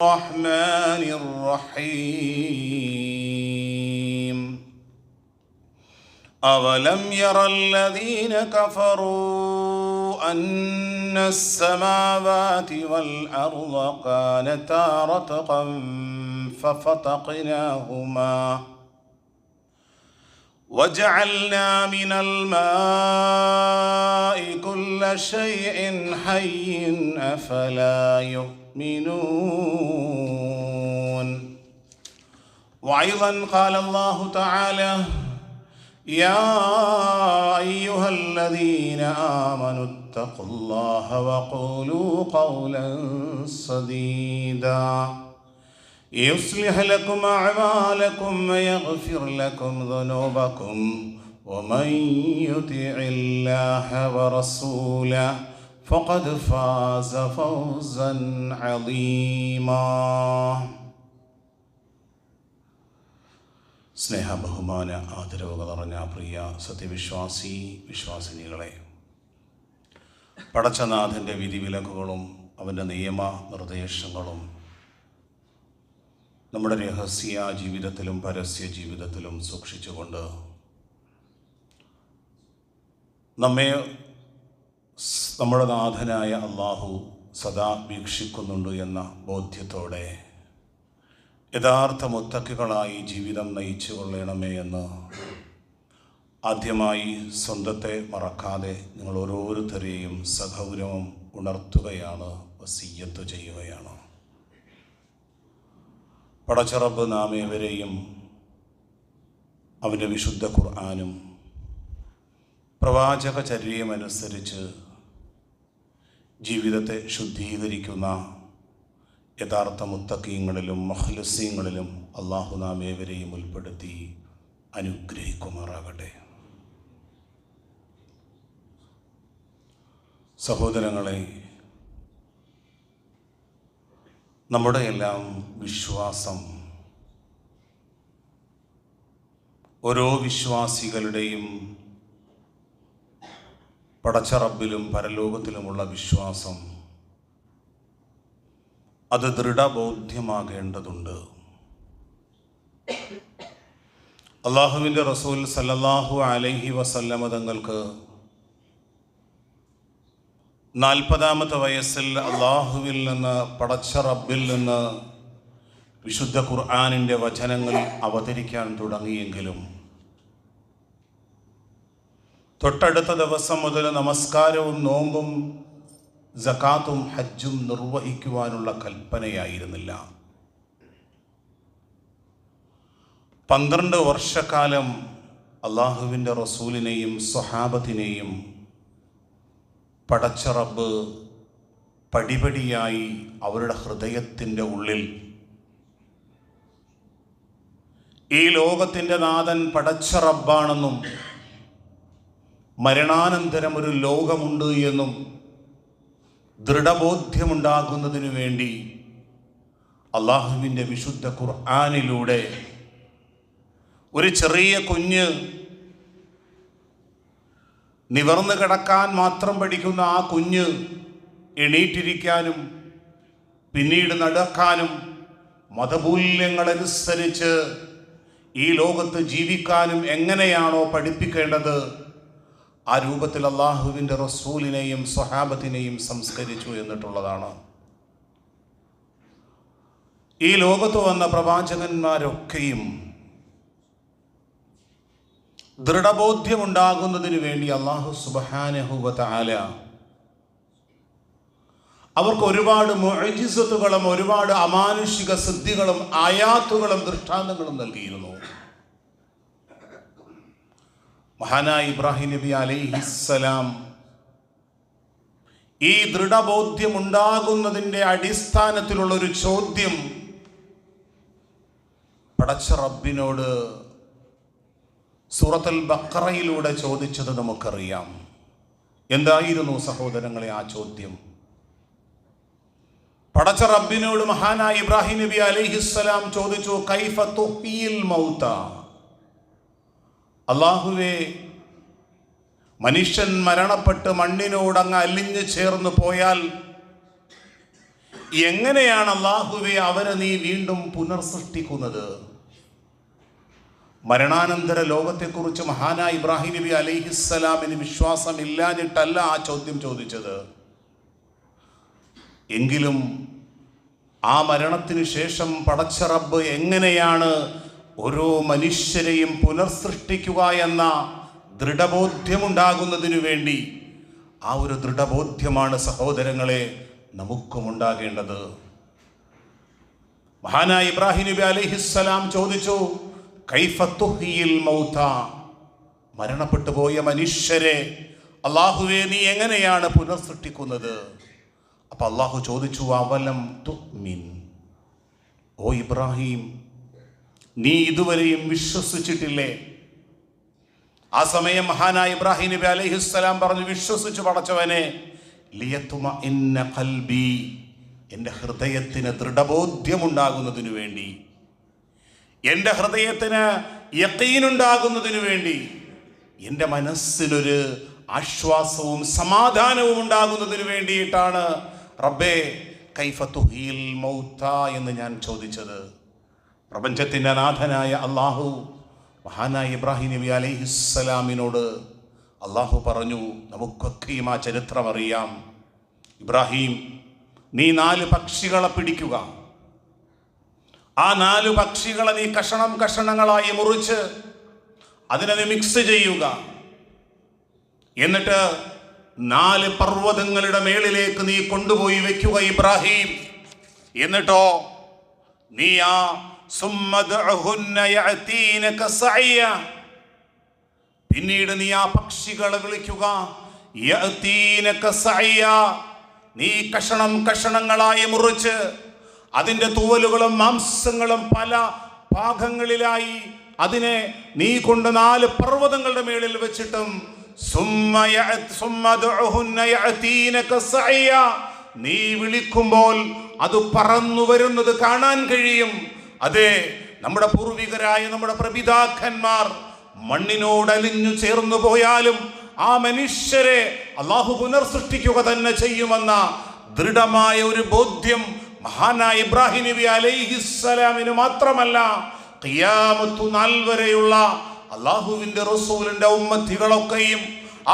الرحمن الرحيم أولم ير الذين كفروا أن السماوات والأرض كانتا رتقا ففتقناهما وجعلنا من الماء كل شيء حي أفلا يؤمنون. وأيضا قال الله تعالى: يا أيها الذين آمنوا اتقوا الله وقولوا قولا سديدا يصلح لكم أعمالكم ويغفر لكم ذنوبكم ومن يطع الله ورسوله فقد فاز فوزا عظيما. സ്നേഹ ബഹുമാന ആദരവുകൾ നിറഞ്ഞ പ്രിയ സത്യവിശ്വാസി വിശ്വാസിനികളെ, പടച്ചനാഥൻ്റെ വിധിവിലക്കുകളും അവൻ്റെ നിയമ നിർദ്ദേശങ്ങളും നമ്മുടെ രഹസ്യ ജീവിതത്തിലും പരസ്യ ജീവിതത്തിലും സൂക്ഷിച്ചുകൊണ്ട് നമ്മുടെ നാഥനായ അള്ളാഹു സദാ വീക്ഷിക്കുന്നുണ്ട് എന്ന ബോധ്യത്തോടെ യഥാർത്ഥ മുത്തക്കികളായി ജീവിതം നയിച്ചു കൊള്ളണമേ എന്ന് ആദ്യമായി സ്വന്തത്തെ മറക്കാതെ നിങ്ങൾ ഓരോരുത്തരെയും സഗൗരവം ഉണർത്തുകയാണ്, വസിയ്യത്ത് ചെയ്യുകയാണ്. പടച്ചറബ് നാം ഏവരെയും അവൻ്റെ വിശുദ്ധ ഖുർആനും പ്രവാചകചര്യമനുസരിച്ച് ജീവിതത്തെ ശുദ്ധീകരിക്കുന്ന യഥാർത്ഥ മുത്തഖീങ്ങളിലും മുഖ്ലിസീങ്ങളിലും അള്ളാഹു നാം ഏവരെയും ഉൾപ്പെടുത്തി അനുഗ്രഹിക്കുമാറാകട്ടെ. സഹോദരങ്ങളെ, നമ്മുടെ എല്ലാം വിശ്വാസം ഓരോ വിശ്വാസികളുടെയും പടച്ച റബ്ബിലും പരലോകത്തിലുമുള്ള വിശ്വാസം അത് ദൃഢബോധ്യമാകേണ്ടതുണ്ട്. അള്ളാഹുവിൻ്റെ റസൂൽ സല്ലല്ലാഹു അലൈഹി വസല്ലമ തങ്ങൾക്ക് 40-ാമത്തെ വയസ്സിൽ അള്ളാഹുവിൽ നിന്ന്, പടച്ച റബ്ബിൽ നിന്ന് വിശുദ്ധ ഖുർആനിൻ്റെ വചനങ്ങൾ അവതരിക്കാൻ തുടങ്ങിയെങ്കിലും തൊട്ടടുത്ത ദിവസം മുതൽ നമസ്കാരവും നോമ്പും സകാത്തും ഹജ്ജും നിർവഹിക്കുവാനുള്ള കൽപ്പനയായിരുന്നില്ല. 12 വർഷക്കാലം അള്ളാഹുവിൻ്റെ റസൂലിനെയും സ്വഹാബത്തിനെയും പടച്ച റബ്ബ് പടിപടിയായി അവരുടെ ഹൃദയത്തിൻ്റെ ഉള്ളിൽ ഈ ലോകത്തിൻ്റെ നാഥൻ പടച്ച റബ്ബാണെന്നും മരണാനന്തരം ഒരു ലോകമുണ്ട് എന്നും ദൃഢബോധ്യമുണ്ടാകുന്നതിനു വേണ്ടി അള്ളാഹുവിൻ്റെ വിശുദ്ധ ഖുർആനിലൂടെ ഒരു ചെറിയ കുഞ്ഞ് നിവർന്നു കിടക്കാൻ മാത്രം പഠിക്കുന്ന ആ കുഞ്ഞ് എണീറ്റിരിക്കാനും പിന്നീട് നടക്കാനും മതമൂല്യങ്ങളനുസരിച്ച് ഈ ലോകത്ത് ജീവിക്കാനും എങ്ങനെയാണോ പഠിപ്പിക്കേണ്ടത്, ആ രൂപത്തിൽ അള്ളാഹുവിൻ്റെ റസൂലിനെയും സ്വഹാബത്തിനെയും സംസ്കരിച്ചു എന്നിട്ടുള്ളതാണ്. ഈ ലോകത്ത് വന്ന പ്രവാചകന്മാരൊക്കെയും ദൃഢബോധ്യമുണ്ടാകുന്നതിന് വേണ്ടി അള്ളാഹു സുബ്ഹാനഹു വ തആല അവർക്ക് ഒരുപാട് മുഅ്ജിസത്തുകളും ഒരുപാട് അമാനുഷിക സിദ്ധികളും ആയാത്തുകളും ദൃഷ്ടാന്തങ്ങളും നൽകിയിരുന്നു. മഹാനായ ഇബ്രാഹിം നബി അലൈഹിസ്സലാം ഈ ദൃഢബോധ്യമുണ്ടാകുന്നതിൻ്റെ അടിസ്ഥാനത്തിലുള്ളൊരു ചോദ്യം പടച്ച റബ്ബിനോട് സൂറത്തുൽ ബഖറയിലൂടെ ചോദിച്ചത് നമുക്കറിയാം. എന്തായിരുന്നു സഹോദരങ്ങളെ ആ ചോദ്യം? പടച്ച റബ്ബിനോട് മഹാനായ ഇബ്രാഹിം നബി അലൈഹിസ്സലാം ചോദിച്ചു, കൈഫ തുഹ്യിൽ മൗത, അല്ലാഹുവേ, മനുഷ്യൻ മരണപ്പെട്ട് മണ്ണിനോടങ്ങ് അലിഞ്ഞു ചേർന്ന് പോയാൽ എങ്ങനെയാണ് അല്ലാഹുവേ അവരെ നീ വീണ്ടും പുനർസൃഷ്ടിക്കുന്നത്? മരണാനന്തര ലോകത്തെക്കുറിച്ച് മഹാനായ ഇബ്രാഹിം നബി അലൈഹിസ്സലാമിന് വിശ്വാസമില്ലാഞ്ഞിട്ടല്ല ആ ചോദ്യം ചോദിച്ചത്. എങ്കിലും ആ മരണത്തിന് ശേഷം പടച്ച റബ്ബ് എങ്ങനെയാണ് ഓരോ മനുഷ്യരെയും പുനർസൃഷ്ടിക്കുക എന്ന ദൃഢബോധ്യമുണ്ടാകുന്നതിനു വേണ്ടി, ആ ഒരു ദൃഢബോധ്യമാണ് സഹോദരങ്ങളെ നമുക്കുമുണ്ടാകേണ്ടത്. മഹാനായ ഇബ്രാഹിം നബി അലൈഹിസ്സലാം ചോദിച്ചു, കൈഫ തുഹ്യിൽ മൗത, മരണപ്പെട്ടു പോയ മനുഷ്യരെ അല്ലാഹുവേ നീ എങ്ങനെയാണ് പുനർസൃഷ്ടിക്കുന്നത്? അപ്പൊ അല്ലാഹു ചോദിച്ചു, അവലം തുഅ്മിൻ, ഓ ഇബ്രാഹിം നീ ഇതുവരെയും വിശ്വസിച്ചിട്ടില്ലേ? ആ സമയം മഹാനായ ഇബ്രാഹിം നബി അലൈഹിസ്സലാം പറഞ്ഞു, വിശ്വസിച്ചു പടച്ചവനെ, ലിയത്മഇന്ന ഖൽബി, എൻ്റെ ഹൃദയത്തിന് ദൃഢബോധ്യമുണ്ടാകുന്നതിനു വേണ്ടി, എൻ്റെ ഹൃദയത്തിന് യഖീനുണ്ടാകുന്നതിനു വേണ്ടി, എൻ്റെ മനസ്സിനൊരു ആശ്വാസവും സമാധാനവും ഉണ്ടാകുന്നതിന് വേണ്ടിയിട്ടാണ് റബ്ബേ കൈഫ തുഹീൽ മൗത എന്ന് ഞാൻ ചോദിച്ചത്. പ്രപഞ്ചത്തിൻ്റെ നാഥനായ അല്ലാഹു മഹാനായ ഇബ്രാഹിം നബി അലൈഹിസ്സലാമിനോട് അല്ലാഹു പറഞ്ഞു, നമുക്കൊക്കെയും ആ ചരിത്രം അറിയാം. ഇബ്രാഹിം, നീ 4 പക്ഷികളെ പിടിക്കുക, ആ 4 പക്ഷികളെ നീ കഷണങ്ങളായി മുറിച്ച് അതിനെ മിക്സ് ചെയ്യുക, എന്നിട്ട് 4 പർവ്വതങ്ങളുടെ മേളിലേക്ക് നീ കൊണ്ടുപോയി വെക്കുക ഇബ്രാഹിം. എന്നിട്ടോ നീ ആ പിന്നീട് നീ ആ പക്ഷികളെ വിളിക്കുക, നീ കഷണങ്ങളായി മുറിച്ച് അതിൻ്റെ തൂവലുകളും മാംസങ്ങളും പല ഭാഗങ്ങളിലായി അതിനെ നീ കൊണ്ട് 4 പർവ്വതങ്ങളുടെ മേളിൽ വെച്ചിട്ടും നീ വിളിക്കുമ്പോൾ അത് പറന്നു വരുന്നത് കാണാൻ കഴിയും. അതെ, നമ്മുടെ പൂർവികരായ നമ്മുടെ പ്രപിതാക്കന്മാർ മണ്ണിനോട് അലിഞ്ഞു ചേർന്നു പോയാലും ആ മനുഷ്യരെ അല്ലാഹു പുനർസൃഷ്ടിക്കുക തന്നെ ചെയ്യുമെന്ന ദൃഢമായ ഒരു ബോധ്യം മഹാനായ ഇബ്രാഹിം നബി അലൈഹിസ്സലാമിന് മാത്രമല്ല, ഖിയാമത്തു നാൾ വരെയുള്ള അല്ലാഹുവിന്റെ റസൂലിന്റെ ഉമ്മത്തികളൊക്കെയും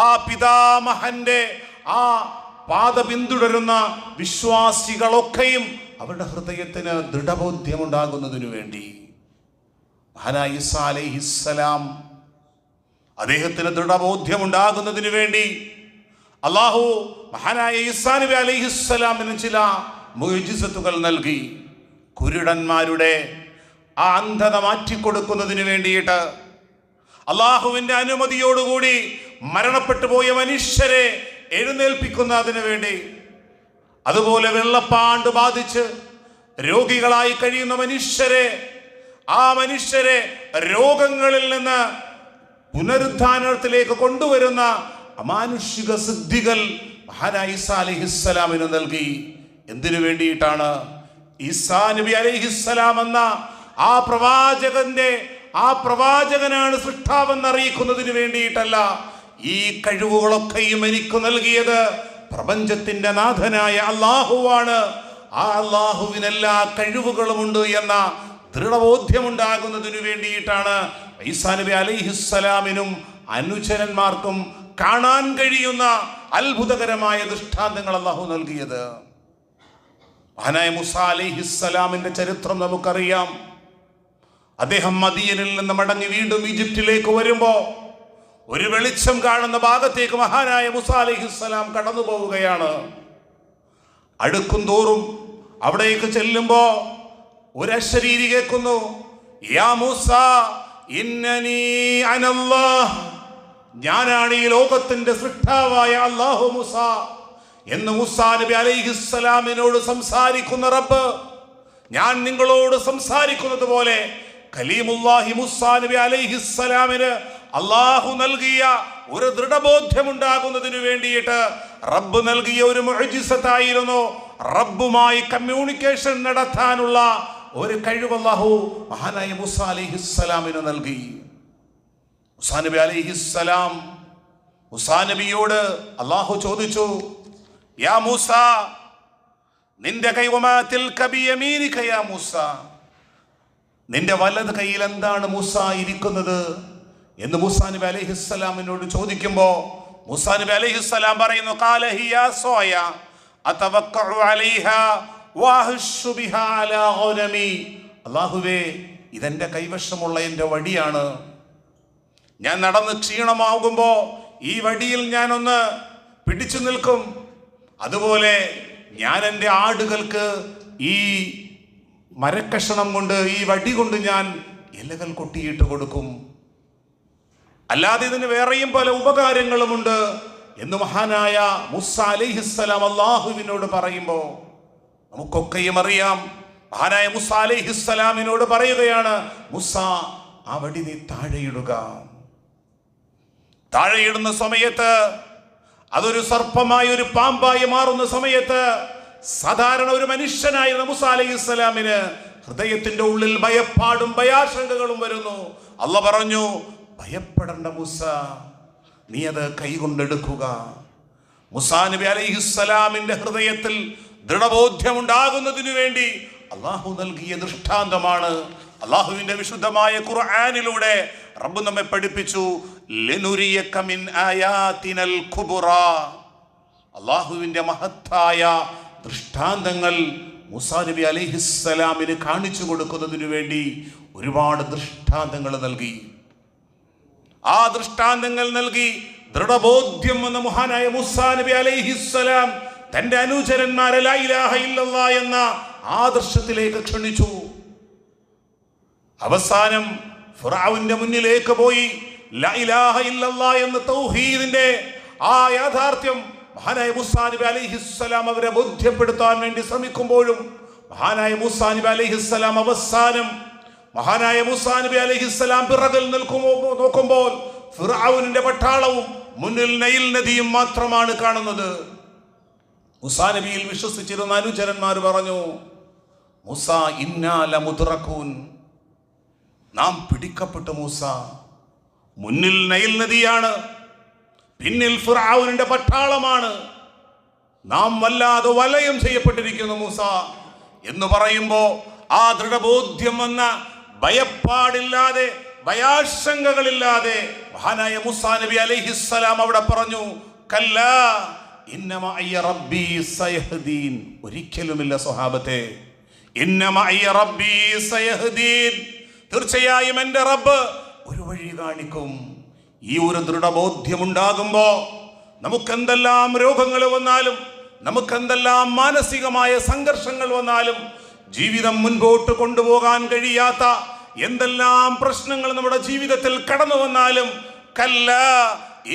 ആ പിതാമഹന്റെ ആ പാത പിന്തുടരുന്ന വിശ്വാസികളൊക്കെയും അവരുടെ ഹൃദയത്തിന് ദൃഢബോധ്യമുണ്ടാകുന്നതിനു വേണ്ടി മഹാനായ ഈസാ അലൈഹിസ്സലാം അദ്ദേഹത്തിന് ദൃഢബോധ്യമുണ്ടാകുന്നതിന് വേണ്ടി അല്ലാഹു മഹാനായ ഈസാ നബി അലൈഹിസ്സലാമിന് ചില മുഅ്ജിസത്തുകൾ നൽകി. കുരുടന്മാരുടെ ആ അന്ധത മാറ്റിക്കൊടുക്കുന്നതിന് വേണ്ടിയിട്ട് അല്ലാഹുവിന്റെ അനുമതിയോടുകൂടി മരണപ്പെട്ടു പോയ മനുഷ്യരെ എഴുന്നേൽപ്പിക്കുന്നതിന് വേണ്ടി, അതുപോലെ വെള്ളപ്പാണ്ട് ബാധിച്ച് രോഗികളായി കഴിയുന്ന ആ മനുഷ്യരെ രോഗങ്ങളിൽ നിന്ന് പുനരുദ്ധാനത്തിലേക്ക് കൊണ്ടുവരുന്ന അമാനുഷിക സിദ്ധികൾ മഹാനായ ഈസാ അലൈഹിസ്സലാമിന് നൽകി. എന്തിനു വേണ്ടിയിട്ടാണ്? ഈസാ നബി അലൈഹിസ്സലാം എന്ന ആ പ്രവാചകനാണ് സൃഷ്ടാവെന്ന് അറിയിക്കുന്നതിന് വേണ്ടിയിട്ടല്ല. ഈ കഴിവുകളൊക്കെയും എനിക്ക് നൽകിയത് പ്രപഞ്ചത്തിന്റെ നാഥനായ അല്ലാഹുവാണ്. ആ അല്ലാഹുവിന് എല്ലാ കഴിവുകളുമുണ്ട് എന്ന ദൃഢബോധ്യമുണ്ടാകുന്നതിനു വേണ്ടിയിട്ടാണ് ഈസാ നബി അലൈഹിസ്സലാമിനും അനുചരന്മാർക്കും കാണാൻ കഴിയുന്ന അത്ഭുതകരമായ ദൃഷ്ടാന്തങ്ങൾ അല്ലാഹു നൽകിയത്. മഹാനായ മൂസാ അലൈഹിസ്സലാമിന്റെ ചരിത്രം നമുക്കറിയാം. അദ്ദേഹം മദീനയിൽ നിന്ന് മടങ്ങി വീണ്ടും ഈജിപ്തിലേക്ക് വരുമ്പോ ഒരു വെളിച്ചം കാണുന്ന ഭാഗത്തേക്ക് മഹാനായ മൂസാ അലൈഹിസ്സലാം കടന്നു പോവുകയാണ്. അടുക്കും തോറും അവിടേക്ക് ചെല്ലുമ്പോ ഒരു അശരീരി കേൾക്കുന്നു, യാ മൂസാ ഇന്നനീ അനല്ലാഹ്, ഞാനാണ് ഈ ലോകത്തിന്റെ സൃഷ്ടാവായ അല്ലാഹു മൂസാ എന്ന് മൂസാ നബി അലൈഹിസ്സലാമിനോട് സംസാരിക്കുന്ന റബ്ബ്, ഞാൻ നിങ്ങളോട് സംസാരിക്കുന്നത് പോലെ കലീമുല്ലാഹി മൂസാ നബി അലൈഹിസ്സലാമിന് അല്ലാഹു നൽകിയ ഒരു ദൃഢബോധ്യമുണ്ടാകുന്നതിന് വേണ്ടിയിട്ട് റബ്ബ് നൽകിയ ഒരു മുഅ്ജിസത്തായിരുന്നു. റബ്ബുമായി കമ്മ്യൂണിക്കേഷൻ നടത്താനുള്ള ഒരു കഴിവ് അല്ലാഹു മഹാനായ മൂസാ അലൈഹിസ്സലാമിന് നൽകി. മൂസാ നബി അലൈഹിസ്സലാം മൂസാ നബിയോട് അല്ലാഹു ചോദിച്ചു, യാ മൂസാ, നിന്റെ കൈ വമാ തിൽക ബിയമീനിക യാ മൂസ, നിന്റെ വലത് കൈയിൽ എന്താണ് മൂസ ഇരിക്കുന്നത് എന്ന് മൂസാ നബി അലൈഹിസ്സലാമിനോട് ചോദിക്കുമ്പോൾ മൂസാ നബി അലൈഹിസ്സലാം പറയുന്നു, ഖാല ഹിയ സോയ അതവക്കഉ അലൈഹാ വഅഹ്ശു ബിഹാ അലാ ഗനമി. അല്ലാഹുവേ, ഇതെന്റെ കൈവശമുള്ള എൻ്റെ വടിയാണ്. ഞാൻ നടന്ന് ക്ഷീണമാകുമ്പോൾ ഈ വടിയിൽ ഞാനൊന്ന് പിടിച്ചു നിൽക്കും. അതുപോലെ ഞാൻ എൻ്റെ ആടുകൾക്ക് ഈ മരക്കഷണം കൊണ്ട്, ഈ വടി കൊണ്ട് ഞാൻ ഇലകൾ കൊട്ടിയിട്ട് കൊടുക്കും. അല്ലാതെ ഇതിന് വേറെയും പല ഉപകാരങ്ങളുമുണ്ട് എന്ന് മഹാനായ മൂസ അലൈഹിസ്സലാം അല്ലാഹുവിനോട് പറയുമ്പോൾ നമുക്കൊക്കെയും അറിയാം. മഹാനായ മൂസ അലൈഹിസ്സലാമിനോട് പറയുകയാണ്, മൂസ, ആ വടി നീ താഴെയിടുക. താഴെയിടുന്ന സമയത്ത് അതൊരു സർപ്പമായി, ഒരു പാമ്പായി മാറുന്ന സമയത്ത് സാധാരണ ഒരു മനുഷ്യനായിരുന്ന മൂസ അലൈഹിസ്സലാമിന് ഹൃദയത്തിന്റെ ഉള്ളിൽ ഭയപ്പാടും ഭയാശങ്കകളും വരുന്നു. അല്ലാഹ് പറഞ്ഞു, ഭയപ്പെടേണ്ട മൂസ, നീ അത് കൈകൊണ്ടെടുക്കുക. മൂസാ നബി അലൈഹിസ്സലാമിന്റെ ഹൃദയത്തിൽ ദൃഢബോധ്യമുണ്ടാകുന്നതിനു വേണ്ടി അള്ളാഹു നൽകിയ ദൃഷ്ടാന്തമാണ്. അള്ളാഹുവിന്റെ വിശുദ്ധമായ ഖുർആനിലൂടെ റബ്ബ് നമ്മെ പഠിപ്പിച്ചു, ലിനുരിയക മിൻ ആയാതിനൽ കുബ്റാ. അള്ളാഹുവിന്റെ മഹത്തായ ദൃഷ്ടാന്തങ്ങൾ മൂസാ നബി അലൈഹിസ്സലാമിന് കാണിച്ചു കൊടുക്കുന്നതിനു വേണ്ടി ഒരുപാട് ദൃഷ്ടാന്തങ്ങൾ നൽകി. ആ ദൃഷ്ടാന്തങ്ങൾ നൽകി ദൃഢബോധ്യം എന്ന മഹാനായ മൂസാ നബി അലൈഹിസ്സലാം തന്റെ അനുചരന്മാരെ ലാ ഇലാഹ ഇല്ലല്ലാഹ് എന്ന ആദർശത്തിലേക്ക് ക്ഷണിച്ചു. അവസാനം ഫിർഔന്റെ മുന്നിലേക്ക് പോയി ലാ ഇലാഹ ഇല്ലല്ലാഹ് എന്ന തൗഹീദിന്റെ ആ യാഥാർത്ഥ്യം മഹാനായ മൂസാ നബി അലൈഹിസ്സലാം അവരെ ബോധ്യപ്പെടുത്താൻ വേണ്ടി ശ്രമിക്കുമ്പോഴും മഹാനായ മൂസാ നബി അലൈഹിസ്സലാം അവസാനം മഹാനായ മൂസാ നബി അലൈഹിസ്സലാം പിറകിൽ നോക്കുമ്പോൾ ഫിർഔനിന്റെ പട്ടാളവും മുന്നിൽ നൈൽ നദിയും മാത്രമാണ് കാണുന്നത്. മൂസാ നബിയിൽ വിശ്വസിച്ചിരുന്ന അനുചരന്മാർ പറഞ്ഞു, മൂസ, ഇന്നാ ലമുദ്റകൂൻ, നാം പിടിക്കപ്പെട്ടു മൂസ. മുന്നിൽ നൈൽ നദിയാണ്, പിന്നിൽ ഫിർഔനിന്റെ പട്ടാളമാണ്, നാം വല്ലാതെ വലയം ചെയ്യപ്പെട്ടിരിക്കുന്നു മൂസ എന്ന് പറയുമ്പോ ആ ദൃഢബോധ്യം വന്ന ഭയപ്പാടില്ലാതെ, ഭയാശങ്കകളില്ലാതെ മഹാനായ മൂസാ നബി അലൈഹിസ്സലാം അവിടെ പറഞ്ഞു, കല്ലാ ഇന്ന മഅയ റബ്ബി സയഹ്ദീൻ. ഒരിക്കലുമില്ല സ്വഹാബത്തെ, ഇന്ന മഅയ റബ്ബി സയഹ്ദീൻ, തീർച്ചയായും എൻ്റെ റബ്ബ് ഒരു വഴി കാണിക്കും. ഈ ഒരു ദൃഢബോധ്യമുണ്ടാകുമ്പോ നമുക്കെന്തെല്ലാം രോഗങ്ങൾ വന്നാലും, നമുക്കെന്തെല്ലാം മാനസികമായ സംഘർഷങ്ങൾ വന്നാലും, ജീവിതം മുൻപോട്ട് കൊണ്ടുപോകാൻ കഴിയാത്ത എന്തെല്ലാം പ്രശ്നങ്ങൾ നമ്മുടെ ജീവിതത്തിൽ കടന്നു വന്നാലും, കല്ലാ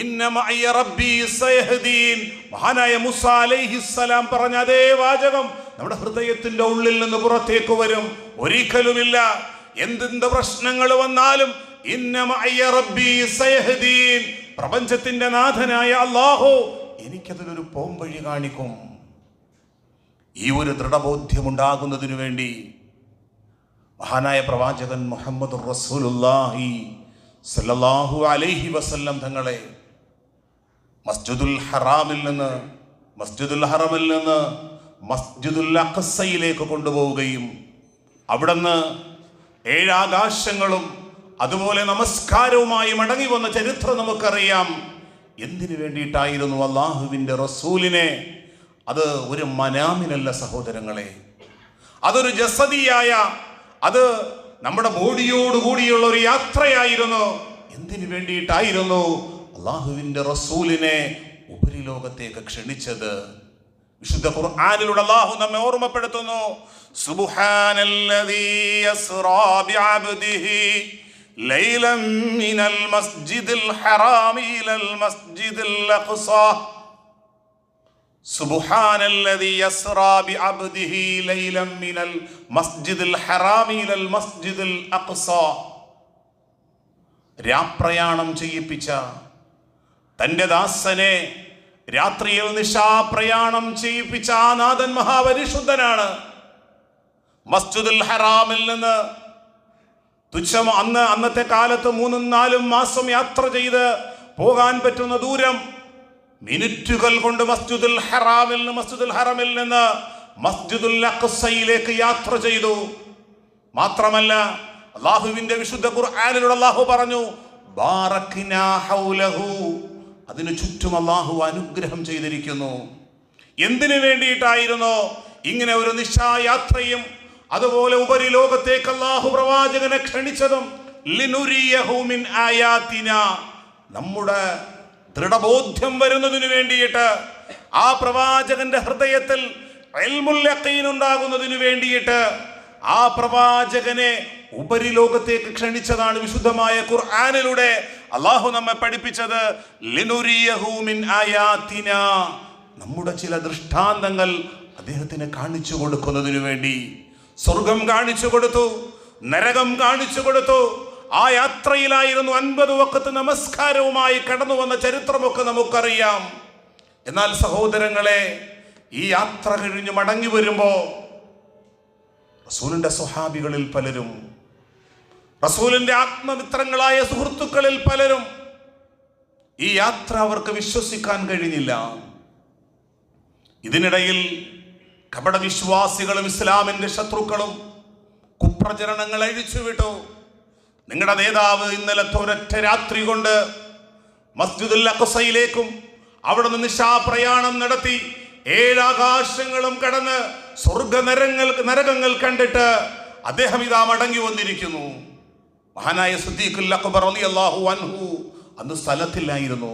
ഇന്ന മഅയ റബ്ബി സയഹ്ദീൻ, മഹാനായ മൂസാ അലൈഹിസ്സലാം പറഞ്ഞ അതേ വാചകം നമ്മുടെ ഹൃദയത്തിന്റെ ഉള്ളിൽ നിന്ന് പുറത്തേക്ക് വരും. ഒരിക്കലുമില്ല, എന്തെന്ത് പ്രശ്നങ്ങൾ വന്നാലും ഇന്ന മഅയ റബ്ബി സയഹ്ദീൻ, പ്രപഞ്ചത്തിന്റെ നാഥനായ അല്ലാഹു എനിക്കതിലൊരു പോംവഴി കാണിക്കും. ഈ ഒരു ദൃഢബോധ്യമുണ്ടാകുന്നതിനു വേണ്ടി മഹാനായ പ്രവാചകൻ മുഹമ്മദുർ റസൂലുള്ളാഹി സല്ലല്ലാഹു അലൈഹി വസല്ലം തങ്ങളെ മസ്ജിദുൽ ഹറാമിൽ നിന്ന്, മസ്ജിദുൽ ഹറമിൽ നിന്ന് മസ്ജിദുൽ അഖ്സയിലേക്ക് കൊണ്ടുപോവുകയും അവിടുന്ന് 7 ആകാശങ്ങളും അതുപോലെ നമസ്കാരവുമായി മടങ്ങി വന്ന ചരിത്രം നമുക്കറിയാം. എന്തിനു വേണ്ടിയിട്ടായിരുന്നു അള്ളാഹുവിൻ്റെ റസൂലിനെ? അത് ഒരു മനാമിനല്ല സഹോദരങ്ങളെ, അതൊരു ജസദിയായ, അത് നമ്മുടെ ബോഡിയോടുകൂടിയുള്ള ഒരു യാത്രയായിരുന്നു. എന്തിനു വേണ്ടിയിട്ടായിരുന്നു അള്ളാഹുവിൻ്റെ റസൂലിനെ ഉപരിലോകത്തേക്ക് ക്ഷണിച്ചത്? വിശുദ്ധ ഖുർആനിലൂടെ അല്ലാഹു നമ്മെ ഓർമ്മപ്പെടുത്തുന്നു, സുബ്ഹാനല്ലദീ യസ്റാ ബിഅബ്ദിഹി ലൈലൻ മിനൽ മസ്ജിദിൽ ഹറാമി ഇലൽ മസ്ജിദിൽ അഖ്സാ. സുബ്ഹാനല്ലദീ യസ്റാ ബിഅബ്ദിഹി ലൈലൻ മിനൽ മസ്ജിദിൽ ഹറാമി ഇലൽ മസ്ജിദിൽ അഖ്സാ. രാപ്രയാണം ചെയ്യിപ്പിച്ച തന്റെ ദാസനെ രാത്രിയിൽ നിശാപ്രയാണം ചെയ്യിപ്പിച്ച ആ നാഥൻ മഹാപരിശുദ്ധനാണ്. മസ്ജിദുൽ ഹറാമിൽ നിന്ന് തുച്ഛം അന്നത്തെ കാലത്ത് 3-4 മാസം യാത്ര ചെയ്ത് പോകാൻ പറ്റുന്ന ദൂരം മിനിറ്റുകൾ കൊണ്ട് മസ്ജിദുൽ ഹറാമിൽ നിന്ന് മസ്ജിദുൽ അഖ്സയിലേക്ക് യാത്ര ചെയ്തു. മാത്രമല്ല അല്ലാഹുവിന്റെ വിശുദ്ധ ഖുർആനിലൂടെ അല്ലാഹു പറഞ്ഞു ബാറക്നാ ഹൗലഹു, അതിനു ചുറ്റും അല്ലാഹു അനുഗ്രഹം ചെയ്തിരിക്കുന്നു. എന്തിനു വേണ്ടിയിട്ടായിരുന്നു ഇങ്ങനെ ഒരു നിശായാത്രയും അതുപോലെ ഉപരിലോകത്തേക്ക് അല്ലാഹു പ്രവാചകനെ ക്ഷണിച്ചതും? ലിനുരിയഹു മിൻ ആയാതിനാ, നമ്മുടെ ദൃഢബോധ്യം വരുന്നതിന് വേണ്ടിയിട്ട്, ആ പ്രവാചകന്റെ ഹൃദയത്തിൽ ഇൽമുൽ യഖീൻ ഉണ്ടാകുന്നതിന് വേണ്ടിയിട്ട് ആ പ്രവാചകനെ ഉപരിലോകത്തേക്ക് ക്ഷണിച്ചതാണ് വിശുദ്ധമായ ഖുർആനിലൂടെ അല്ലാഹു നമ്മെ പഠിപ്പിച്ചത്. ലിനുരിയഹു മിൻ ആയാതിനാ, നമ്മുടെ ചില ദൃഷ്ടാന്തങ്ങൾ അദ്ദേഹത്തിന് കാണിച്ചു കൊടുക്കുന്നതിനു വേണ്ടി. സ്വർഗം കാണിച്ചു കൊടുത്തു, നരകം കാണിച്ചു കൊടുത്തു. ആ യാത്രയിലായിരുന്നു 50 വഖത്ത് നമസ്കാരവുമായി കടന്നു വന്ന ചരിത്രമൊക്കെ നമുക്കറിയാം. എന്നാൽ സഹോദരങ്ങളെ, ഈ യാത്ര കഴിഞ്ഞ് മടങ്ങി വരുമ്പോ റസൂലിന്റെ സ്വഹാബികളിൽ പലരും, റസൂലിന്റെ ആത്മമിത്രങ്ങളായ സുഹൃത്തുക്കളിൽ പലരും ഈ യാത്ര അവർക്ക് വിശ്വസിക്കാൻ കഴിഞ്ഞില്ല. ഇതിനിടയിൽ കപടവിശ്വാസികളും ഇസ്ലാമിന്റെ ശത്രുക്കളും കുപ്രചരണങ്ങൾ അഴിച്ചുവിട്ടു. നിങ്ങളുടെ നേതാവ് ഇന്നലത്തെ ഒരൊറ്റ രാത്രി കൊണ്ട് മസ്ജിദുൽ അഖ്സയിലേക്കും അവിടെ നിന്ന് നിശാപ്രയാണം നടത്തി 7 ആകാശങ്ങളും കടന്ന് നരകങ്ങൾ കണ്ടിട്ട് അദ്ദേഹം ഇതാ മടങ്ങി വന്നിരിക്കുന്നു. മഹാനായ സിദ്ദീഖുൽ അക്ബർ റളിയല്ലാഹു അൻഹു അന്ന് സ്ഥലത്തില്ലായിരുന്നു.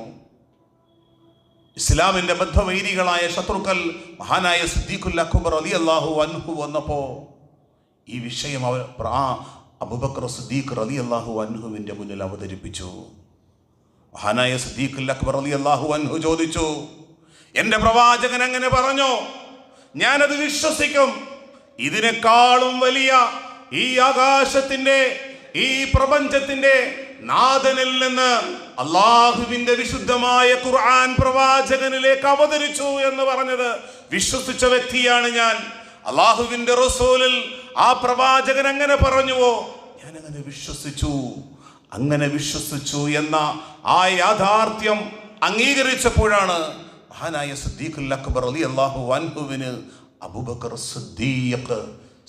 ഇസ്ലാമിന്റെ ബദ്ധവൈരികളായ ശത്രുക്കൾ മഹാനായ സിദ്ദീഖുൽ അക്ബർ റളിയല്ലാഹു അൻഹു വന്നപ്പോ ഈ വിഷയം അബൂബക്കർ സിദ്ദീഖ് റളിയല്ലാഹു അൻഹുവിന്റെ മുന്നിൽ അവതരിപ്പിച്ചു. മഹാനായ സിദ്ദീഖുൽ അക്ബർ റളിയല്ലാഹു അൻഹു ചോദിച്ചു, എന്റെ പ്രവാചകൻ അങ്ങനെ പറഞ്ഞോ? ഞാനത് വിശ്വസിക്കും. ഇതിനേക്കാളും വലിയ ഈ ആകാശത്തിന്റെ, ഈ പ്രപഞ്ചത്തിന്റെ നാഥനിൽ നിന്ന് അള്ളാഹുവിന്റെ വിശുദ്ധമായ ഖുർആൻ പ്രവാചകനിലേക്ക് അവതരിച്ചു എന്ന് പറഞ്ഞത് വിശ്വസിച്ച വ്യക്തിയാണ് ഞാൻ. അള്ളാഹുവിന്റെ റസൂലിൽ ആ പ്രവാചകൻ അങ്ങനെ പറഞ്ഞുവോ? ഞാൻ അങ്ങനെ വിശ്വസിച്ചു. അങ്ങനെ വിശ്വസിച്ചു എന്ന ആ യാഥാർത്ഥ്യം അംഗീകരിച്ചപ്പോഴാണ് മഹാനായ സിദ്ദീഖുൽ അക്ബർ റളിയല്ലാഹു അൻഹുവിന് അബൂബക്കർ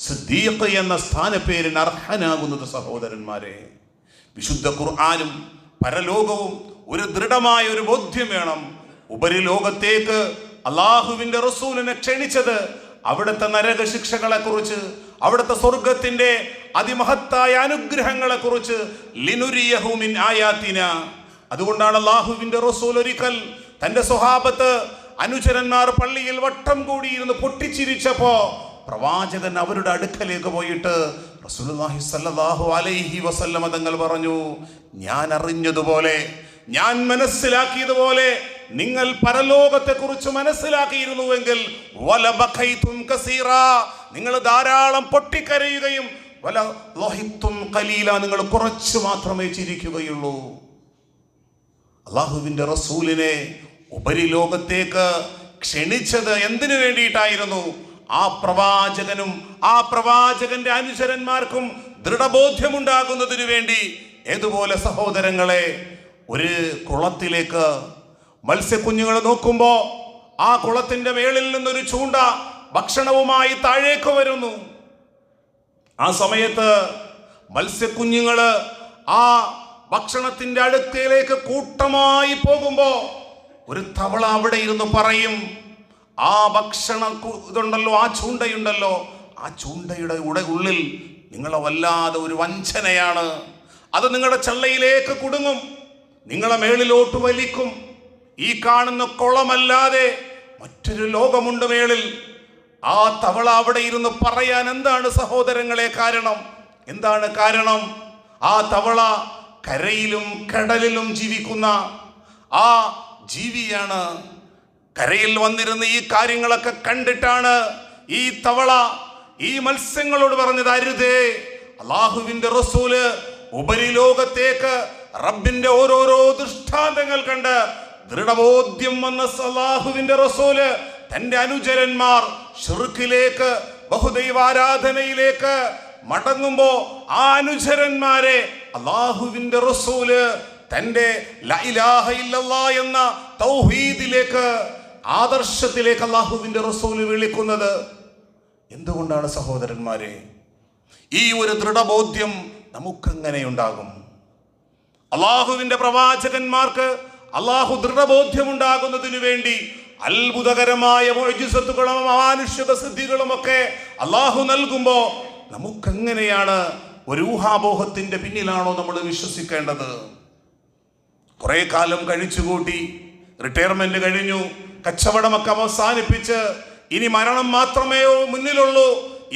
സിദ്ദീഖ് എന്ന സ്ഥാനപ്പേരിന് അർഹനാകുന്നത്. സഹോദരന്മാരെ, വിശുദ്ധ ഖുർആനും പരലോകവും ഒരു ദൃഢമായ ഒരു ബോധ്യം വേണം. ഉപരിലോകത്തേക്ക് അള്ളാഹുവിന്റെ റസൂലിനെ ക്ഷണിച്ചത് അവിടുത്തെ നരക ശിക്ഷകളെ കുറിച്ച്, അവിടുത്തെ സ്വർഗത്തിന്റെ അതിമഹത്തായ അനുഗ്രഹങ്ങളെ കുറിച്ച്. ലിനുരിയഹു മിൻ ആയാതിനാ. അതുകൊണ്ടാണ് അള്ളാഹുവിന്റെ റസൂൽ ഒരിക്കൽ തന്റെ സ്വഹാബത്ത് അനുചരന്മാർ പള്ളിയിൽ വട്ടം കൂടിയിരുന്ന് പൊട്ടിച്ചിരിച്ചപ്പോ പ്രവാചകൻ അവരുടെ അടുക്കലേക്ക് പോയിട്ട് റസൂലുള്ളാഹി സ്വല്ലല്ലാഹു അലൈഹി വസല്ലമ തങ്ങൾ പറഞ്ഞു, ഞാൻ അറിഞ്ഞതുപോലെ, ഞാൻ മനസ്സിലാക്കിയതുപോലെ നിങ്ങൾ പരലോകത്തെക്കുറിച്ച് മനസ്സിലാക്കിയിരുന്നുവെങ്കിൽ വലബഖൈതും കസീറാ, നിങ്ങൾ ധാരാളം പൊട്ടിക്കരയുകയും വലളഹിതും ഖലീലാ, നിങ്ങൾ കുറച്ച് മാത്രമേ ചിരിക്കുകയുള്ളൂ. അല്ലാഹുവിന്റെ റസൂലിനെ ഉപരിലോകത്തേക്ക് ക്ഷണിച്ചത് എന്തിനു വേണ്ടിയിട്ടായിരുന്നു? ആ പ്രവാചകനും ആ പ്രവാചകന്റെ അനുചരന്മാർക്കും ദൃഢബോധ്യമുണ്ടാകുന്നതിനു വേണ്ടി. ഏതുപോലെ സഹോദരങ്ങളെ, ഒരു കുളത്തിലേക്ക് മത്സ്യക്കുഞ്ഞുങ്ങൾ നോക്കുമ്പോ ആ കുളത്തിന്റെ മേളിൽ നിന്നൊരു ചൂണ്ട ഭക്ഷണവുമായി താഴേക്ക് വരുന്നു. ആ സമയത്ത് മത്സ്യക്കുഞ്ഞുങ്ങള് ആ ഭക്ഷണത്തിന്റെ അടുക്കലേക്ക് കൂട്ടമായി പോകുമ്പോ ഒരു തവള അവിടെ ഇരുന്ന് പറയും, ആ ഭക്ഷണം ഇതുണ്ടല്ലോ, ആ ചൂണ്ടയുണ്ടല്ലോ, ആ ചൂണ്ടയുടെ ഉള്ളിൽ നിങ്ങളെ വല്ലാതെ ഒരു വഞ്ചനയാണ്. അത് നിങ്ങളുടെ ചള്ളയിലേക്ക് കുടുങ്ങും, നിങ്ങളെ മേളിലോട്ട് വലിക്കും. ഈ കാണുന്ന കുളമല്ലാതെ മറ്റൊരു ലോകമുണ്ട് മേളിൽ. ആ തവള അവിടെ ഇരുന്ന് പറയാൻ എന്താണ് സഹോദരങ്ങളെ കാരണം? എന്താണ് കാരണം? ആ തവള കരയിലും കടലിലും ജീവിക്കുന്ന ആ ജീവിയാണ്. കരയിൽ വന്നിരുന്ന് ഈ കാര്യങ്ങളൊക്കെ കണ്ടിട്ടാണ് ഈ തവള ഈ മത്സ്യങ്ങളോട് പറഞ്ഞത്, അരുതേ. അള്ളാഹുവിന്റെ റസൂല് ഉപരിലോകത്തേക്ക് റബ്ബിന്റെ ഓരോരോ ദൃഷ്ടാന്തങ്ങൾ കണ്ട് ദൃഢബോധ്യം വന്ന അല്ലാഹുവിന്റെ റസൂല് തന്റെ അനുചരന്മാർ ശിർക്കിലേക്ക്, ബഹുദൈവാരാധനയിലേക്ക് മടങ്ങുമ്പോ ആ അനുചരന്മാരെ അല്ലാഹുവിന്റെ റസൂല് തന്റെ ലാ ഇലാഹ ഇല്ലല്ലാഹ് എന്ന തൗഹീദിലേക്ക്, ആദർശത്തിലേക്ക് അല്ലാഹുവിന്റെ റസൂല് വിളിക്കുന്നത്. എന്തുകൊണ്ടാണ് സഹോദരന്മാരെ ഈ ഒരു ദൃഢബോധ്യം നമുക്കെങ്ങനെ ഉണ്ടാകും? അള്ളാഹുവിന്റെ പ്രവാചകന്മാർക്ക് അള്ളാഹു ദൃഢബോധ്യമുണ്ടാകുന്നതിനു വേണ്ടി അത്ഭുതകരമായ മുഅ്ജിസത്തുകളും അമാനുഷിക സിദ്ധികളും ഒക്കെ അള്ളാഹു നൽകുമ്പോ നമുക്കെങ്ങനെയാണ് ഒരു ഊഹാപോഹത്തിന്റെ പിന്നിലാണോ നമ്മൾ വിശ്വസിക്കേണ്ടത്? കുറെ കാലം കഴിച്ചുകൂട്ടി, റിട്ടയർമെന്റ് കഴിഞ്ഞു, കച്ചവടമൊക്കെ അവസാനിപ്പിച്ച് ഇനി മരണം മാത്രമേ മുന്നിലുള്ളൂ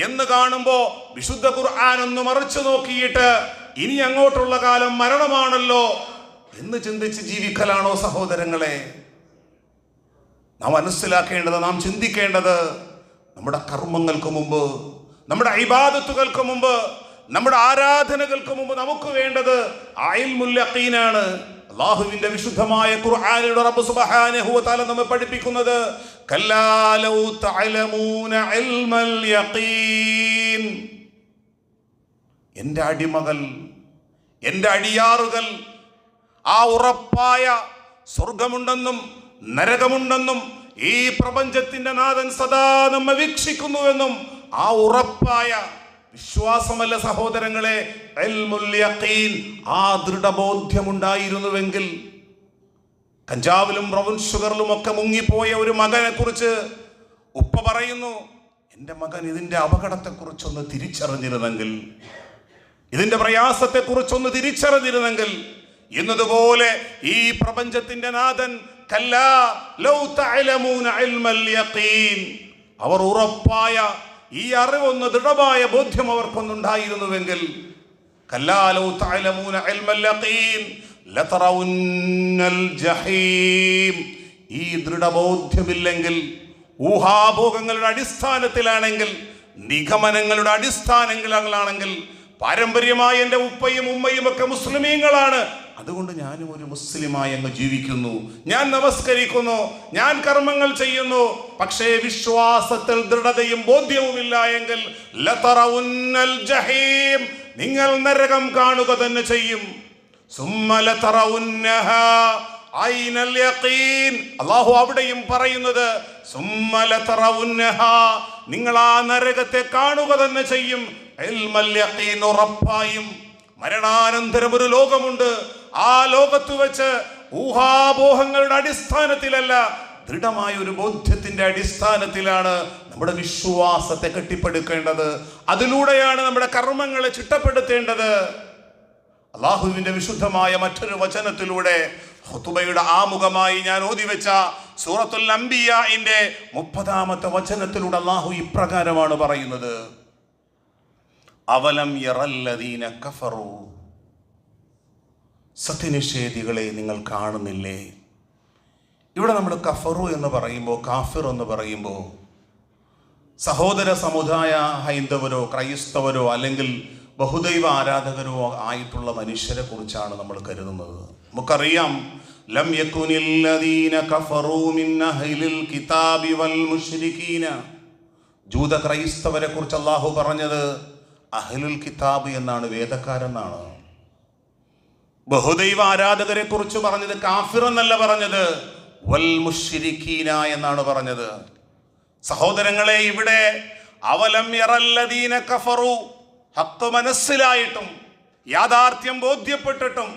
എന്ന് കാണുമ്പോ വിശുദ്ധ ഖുർആൻ ഒന്ന് മറിച്ചു നോക്കിയിട്ട് ഇനി അങ്ങോട്ടുള്ള കാലം മരണമാണല്ലോ എന്ന് ചിന്തിച്ച് ജീവിക്കലാണോ സഹോദരങ്ങളെ? നാം മനസ്സിലാക്കേണ്ടത്, നാം ചിന്തിക്കേണ്ടത്, നമ്മുടെ കർമ്മങ്ങൾക്ക് മുമ്പ്, നമ്മുടെ ഇബാദത്തുകൾക്ക് മുമ്പ്, നമ്മുടെ ആരാധനകൾക്ക് മുമ്പ് നമുക്ക് വേണ്ടത് ഇൽമുൽ യഖീനാണ്. അല്ലാഹുവിന്റെ വിശുദ്ധമായ ഖുർആനിലൂടെ റബ്ബ് സുബ്ഹാനഹു വ തആല നമ്മെ പഠിപ്പിക്കുന്നത് കല്ലാ ലൗ തഅലമൂന ഇൽമൽ യഖീൻ. എൻ്റെ അടിമകൾ, എൻ്റെ അടിയാറുകൾ ആ ഉറപ്പായ സ്വർഗമുണ്ടെന്നും നരകമുണ്ടെന്നും ഈ പ്രപഞ്ചത്തിന്റെ നാഥൻ സദാ നമ്മെ വീക്ഷിക്കുന്നുവെന്നും ആ ഉറപ്പായ വിശ്വാസമല്ല സഹോദരങ്ങളെ ഇൽമുൽ യഖീൻ, ആ ദൃഢബോധ്യമുണ്ടായിരുന്നുവെങ്കിൽ. കഞ്ചാവിലും ബ്രൗൺ ഷുഗറിലും ഒക്കെ മുങ്ങിപ്പോയ ഒരു മകനെ കുറിച്ച് ഉപ്പ പറയുന്നു, എൻ്റെ മകൻ ഇതിൻ്റെ അപകടത്തെക്കുറിച്ചൊന്ന് തിരിച്ചറിഞ്ഞിരുന്നെങ്കിൽ, ഇതിൻ്റെ പ്രയാസത്തെക്കുറിച്ചൊന്ന് തിരിച്ചറിഞ്ഞിരുന്നെങ്കിൽ. എന്നതുപോലെ ഈ പ്രപഞ്ചത്തിന്റെ നാഥൻ കല്ലാ ലൗ തഅലമൂന ഇൽമൽ യഖീൻ, അവർ ഉറപ്പായ ഈ അറിവൊന്ന് ദൃഢമായ ബോധ്യം അവർക്കൊന്നുണ്ടായിരുന്നുവെങ്കിൽ, കല്ലാ ലൗ തഅലമൂന ഇൽമൽ യഖീൻ ലതറൗന്നൽ ജഹീം. ഈ ദൃഢബോധ്യമില്ലെങ്കിൽ, ഊഹാഭോഗങ്ങളുടെ അടിസ്ഥാനത്തിലാണെങ്കിൽ, നിഗമനങ്ങളുടെ അടിസ്ഥാനങ്ങളാണെങ്കിൽ, പാരമ്പര്യമായി എൻ്റെ ഉപ്പയും ഉമ്മയും ഒക്കെ മുസ്ലിമീങ്ങളാണ്, അതുകൊണ്ട് ഞാനും ഒരു മുസ്ലിമായി അങ്ങ് ജീവിക്കുന്നു, ഞാൻ നമസ്കരിക്കുന്നു, ഞാൻ കർമ്മങ്ങൾ ചെയ്യുന്നു. പക്ഷേ വിശ്വാസത്തിൽ ദൃഢതയും ബോധ്യവുമില്ല എങ്കിൽ ലതറൗന്നൽ ജഹീം, നിങ്ങൾ നരകം കാണുക തന്നെ ചെയ്യും. സുമ്മ ലതറൗന്നഹാ ഐനൽ യഖീൻ. അല്ലാഹു അവിടെയും പറയുന്നത് സുമ്മ ലതറൗന്നഹാ, നിങ്ങൾ ആ നരകത്തെ കാണുക തന്നെ ചെയ്യും. ഇൽമുൽ യഖീൻ, ഉറപ്പായും മരണാനന്തരം ഒരു ലോകമുണ്ട്. ആ ലോകത്ത് വെച്ച് ഊഹാപോഹങ്ങളുടെ അടിസ്ഥാനത്തിലല്ല, ദൃഢമായ ഒരു ബോധ്യത്തിന്റെ അടിസ്ഥാനത്തിലാണ് നമ്മുടെ വിശ്വാസത്തെ കെട്ടിപ്പടുക്കേണ്ടത്. അതിലൂടെയാണ് നമ്മുടെ കർമ്മങ്ങളെ ചിട്ടപ്പെടുത്തേണ്ടത്. അള്ളാഹുവിന്റെ വിശുദ്ധമായ മറ്റൊരു വചനത്തിലൂടെ ഖുതുബയുടെ ആമുഖമായി ഞാൻ ഓതിവെച്ച സൂറത്തുൽ അംബിയാഇന്റെ 30-ാമത്തെ വചനത്തിലൂടെ അള്ളാഹു ഇപ്രകാരമാണ് പറയുന്നത്, അവലം യറല്ലദീന കഫറു, സത്യനിഷേധികളെ നിങ്ങൾ കാണുന്നില്ലേ? ഇവിടെ നമ്മൾ കഫറു എന്ന് പറയുമ്പോൾ, കാഫിർ എന്ന് പറയുമ്പോൾ സഹോദര സമുദായ ഹൈന്ദവരോ ക്രൈസ്തവരോ അല്ലെങ്കിൽ ബഹുദൈവ ആരാധകരോ ആയിട്ടുള്ള മനുഷ്യരെ കുറിച്ചാണ് നമ്മൾ കരുതുന്നത്. നമുക്കറിയാം, ലം യകുനില്ലദീന കഫറൂ മിൻ അഹ്ലിൽ കിതാബി വൽ മുശ്രികീന. ജൂത ക്രൈസ്തവരെ കുറിച്ച് അല്ലാഹു പറഞ്ഞത് അഹ്ലുൽ കിതാബ് എന്നാണ്, വേദക്കാരെന്നാണ്. ബഹുദൈവ ആരാധകരെ കുറിച്ച് പറഞ്ഞത് കാഫിർ എന്നല്ല പറഞ്ഞത്, വൽ മുശ്രികീന എന്നാണ് പറഞ്ഞത്. സഹോദരങ്ങളെ, ഇവിടെ അവലം യറല്ലദീന കഫറു, ഹഖ് മനസ്സിലായിട്ടും യാഥാർത്ഥ്യം ബോധ്യപ്പെട്ടിട്ടും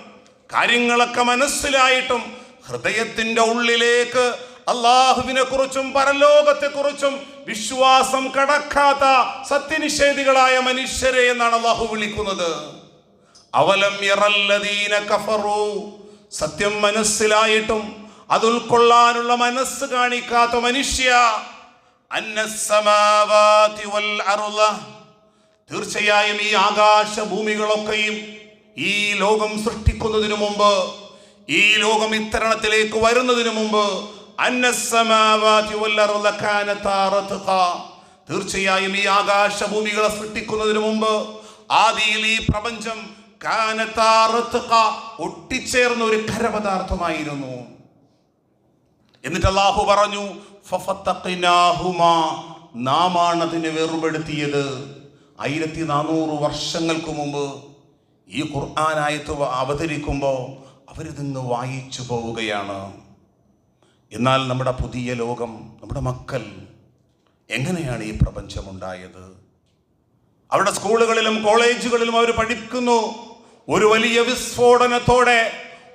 കാര്യങ്ങളൊക്കെ മനസ്സിലായിട്ടും ഹൃദയത്തിന്റെ ഉള്ളിലേക്ക് അള്ളാഹുവിനെ കുറിച്ചും പരലോകത്തെ കുറിച്ചും വിശ്വാസം കടക്കാത്ത സത്യനിഷേധികളായ മനുഷ്യരെ എന്നാണ് അള്ളാഹു വിളിക്കുന്നത്. അവലം യറല്ലദീന കഫറു, സത്യം മനസ്സിലായിട്ടും അത് ഉൾക്കൊള്ളാനുള്ള മനസ്സ് കാണിക്കാത്ത മനുഷ്യ, അന്നസ്സമാവാതി വൽ അർള, തീർച്ചയായും ഈ ആകാശ ഭൂമികളൊക്കെയും ഈ ലോകം സൃഷ്ടിക്കുന്നതിനു മുമ്പ്, ഈ ലോകം ഇത്തരണത്തിലേക്ക് വരുന്നതിനു മുമ്പ്, അന്നസ്സമാവാതി വൽ അർള കാനതാ റത്ഖാ, തീർച്ചയായും ഈ ആകാശ ഭൂമികളെ സൃഷ്ടിക്കുന്നതിനു മുമ്പ് ആദിയിൽ ഈ പ്രപഞ്ചം കാനതാ റത്ഖാ, ഒട്ടിച്ചേർന്ന ഒരു ഖരപദാർത്ഥമായിരുന്നു. എന്നിട്ട് അല്ലാഹു പറഞ്ഞു, ഫഫതഖ്നാഹുമാ, നാമാണ് അതിനെ വേർപെടുത്തിയത്. 1400 വർഷങ്ങൾക്ക് മുമ്പ് ഈ ഖുർആൻ ആയത്ത് അവതരിക്കുമ്പോൾ അവരിതിന്ന് വായിച്ചു പോവുകയാണ്. എന്നാൽ നമ്മുടെ പുതിയ ലോകം, നമ്മുടെ മക്കൾ എങ്ങനെയാണ് ഈ പ്രപഞ്ചമുണ്ടായത്? അവിടെ സ്കൂളുകളിലും കോളേജുകളിലും അവർ പഠിക്കുന്നു. ഒരു വലിയ വിസ്ഫോടനത്തോടെ,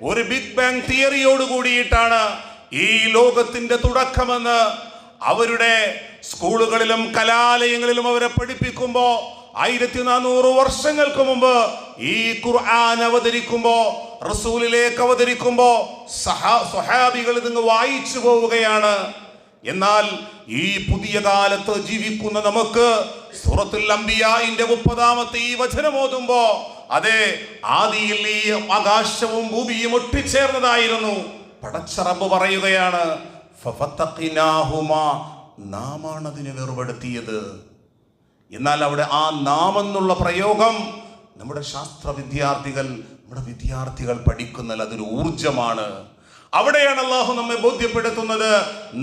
ഒരു ബിഗ് ബാങ് തിയറിയോട് കൂടിയിട്ടാണ് ഈ ലോകത്തിന്റെ തുടക്കമെന്ന് അവരുടെ സ്കൂളുകളിലും കലാലയങ്ങളിലും അവരെ പഠിപ്പിക്കുമ്പോ 1400 വർഷങ്ങൾക്ക് മുമ്പ് ഈ ഖുർആൻ അവതരിക്കുമ്പോ, റസൂലിലേക്ക് അവതരിക്കുമ്പോ സ്വഹാബികൾ ഇതിങ്ങ് വായിച്ചു പോവുകയാണ്. എന്നാൽ ഈ പുതിയ കാലത്ത് ജീവിക്കുന്ന നമുക്ക് സൂറത്തുൽ അംബിയാഇന്റെ 30-ാമത്തെ ഈ വചനം ഓതുമ്പോ, അതെ, ആദിയിൽ ഈ ആകാശവും ഭൂമിയും ഒട്ടിച്ചേർന്നതായിരുന്നു. പടച്ച റബ്ബ് പറയുകയാണ്, നാമാണ് അതിനെ വേർപെടുത്തിയത്. എന്നാൽ അവിടെ ആ നാം എന്നുള്ള പ്രയോഗം നമ്മുടെ ശാസ്ത്ര വിദ്യാർത്ഥികൾ പഠിക്കുന്നതിൽ അതൊരു ഊർജമാണ്. അവിടെയാണ് അല്ലാഹു നമ്മെ ബോധ്യപ്പെടുത്തുന്നത്,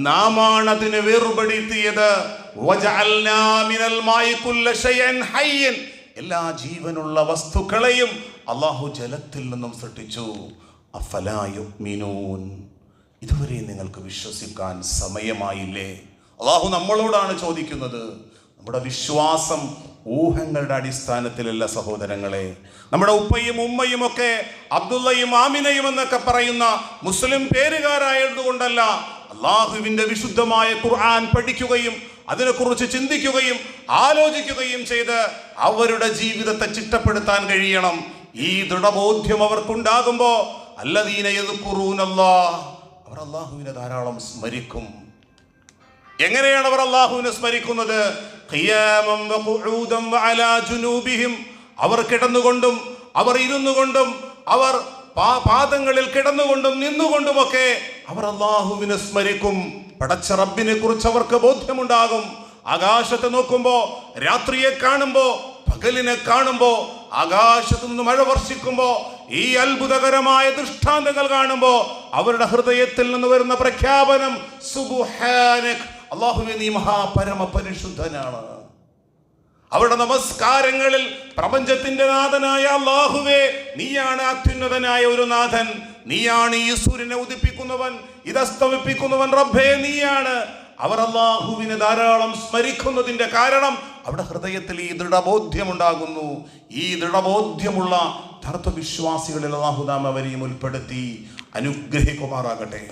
നാമാണ് അതിനെ വേർപെടുത്തിയത്. എല്ലാ ജീവനുള്ള വസ്തുക്കളെയും അല്ലാഹു ജലത്തിൽ നിന്നും സൃഷ്ടിച്ചു. അഫലാ യുഅ്മിനൂൻ, ഇതുവരെ നിങ്ങൾക്ക് വിശ്വസിക്കാൻ സമയമായില്ലേ? അല്ലാഹു നമ്മളോടാണ് ചോദിക്കുന്നത്. നമ്മുടെ വിശ്വാസം ഊഹങ്ങളുടെ അടിസ്ഥാനത്തിലല്ല സഹോദരങ്ങളെ. നമ്മുടെ ഉപ്പയും ഉമ്മയും ഒക്കെ അബ്ദുള്ളയും ആമിനയും എന്നൊക്കെ പറയുന്ന മുസ്ലിം പേരുകാരായതുകൊണ്ടല്ല. അള്ളാഹുവിന്റെ വിശുദ്ധമായ ഖുർആൻ പഠിക്കുകയും അതിനെക്കുറിച്ച് ചിന്തിക്കുകയും ആലോചിക്കുകയും ചെയ്ത് അവരുടെ ജീവിതത്തെ ചിട്ടപ്പെടുത്താൻ കഴിയണം. ഈ ദൃഢബോധ്യം അവർക്കുണ്ടാകുമ്പോ അല്ലദീന യദ്കുറൂനല്ലാഹ്, അവർ അള്ളാഹുവിനെ ധാരാളം സ്മരിക്കും. എങ്ങനെയാണ് അവർ അള്ളാഹുവിനെ സ്മരിക്കുന്നത്? ഖിയാമൻ വഖുഊദൻ വഅലാ ജുനൂബിഹിം, അവർ കിടന്നുകൊണ്ടും അവർ ഇരുന്നുകൊണ്ടും അവർ പാദങ്ങളിൽ കിടന്നുകൊണ്ടും നിന്നുകൊണ്ടുമൊക്കെ അവർ അള്ളാഹുവിനെ സ്മരിക്കും. പടച്ച റബ്ബിനെ കുറിച്ച് അവർക്ക് ബോധ്യമുണ്ടാകും. ആകാശത്തെ നോക്കുമ്പോ, രാത്രിയെ കാണുമ്പോ, പകലിനെ കാണുമ്പോ, ആകാശത്തു നിന്ന് മഴ വർഷിക്കുമ്പോ, ഈ അത്ഭുതകരമായ ദൃഷ്ടാന്തങ്ങൾ കാണുമ്പോ അവരുടെ ഹൃദയത്തിൽ നിന്ന് വരുന്ന പ്രഖ്യാപനം, സുബ്ഹാനക്, അല്ലാഹുവേ നീ മഹാപരമ പരിശുദ്ധനാണ്. അവരുടെ നമസ്കാരങ്ങളിൽ പ്രപഞ്ചത്തിന്റെ നാഥനായ അല്ലാഹുവേ നീയാണ് അത്യുന്നതനായ ഒരു നാഥൻ, നീയാണ് ഈ സൂര്യനെ ഉദിപ്പിക്കുന്നവൻ, ഇതസ്തമിപ്പിക്കുന്നവൻ, റബ്ബേ നീയാണ്. അവർ അല്ലാഹുവിനെ ധാരാളം സ്മരിക്കുന്നതിന്റെ കാരണം അവിടെ ഹൃദയത്തിൽ ഈ ദൃഢബോധ്യമുണ്ടാകുന്നു. ഈ ദൃഢബോധ്യമുള്ള യഥാർത്ഥ വിശ്വാസികളിൽ അല്ലാഹു നാം അവരെയും ഉൾപ്പെടുത്തി അനുഗ്രഹിക്കുമാറാകട്ടെ.